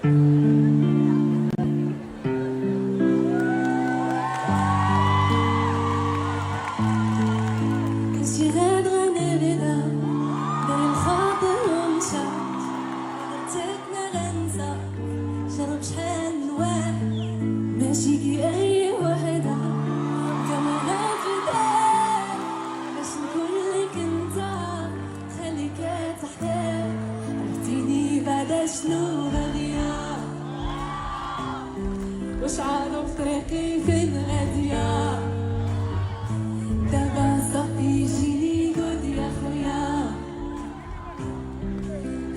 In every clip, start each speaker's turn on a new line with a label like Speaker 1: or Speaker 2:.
Speaker 1: كنتي غادرة أنا بدا بين الخاطر ومشات غلطتنا غنسى جرب شحال نواه ماشي كي أي وحدة كاميرات فداك باش نكون ليك انت خليك تحتاج عرفتيني بعدا شنو باغية واش عارف طريقي فين غادية دابا صافي جيني قود يا خويا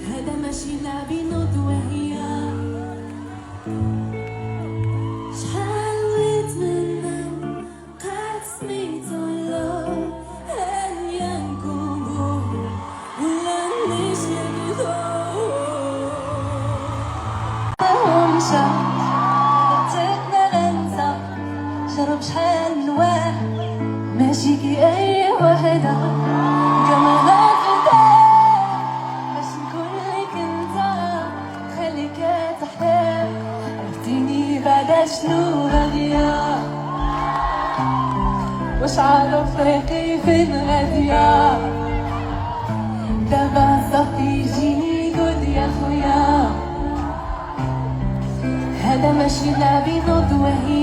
Speaker 1: هذا ماشي لعبي نوض وهي شحال نتمنى قعدت سميت الله هانية نكون بوحدي ولا نمشي ومشى غلطتنا غنسى جرب شحال نواه ماشي كي أي وحدة كاميرات فداك باش نكون ليك انت خليك تحتاج عرفتيني بعدا شنو باغية واش عارف طريقي فين غادية دابا صافي جيني قود يا خويا هذا ماشي لعبي نوض وهي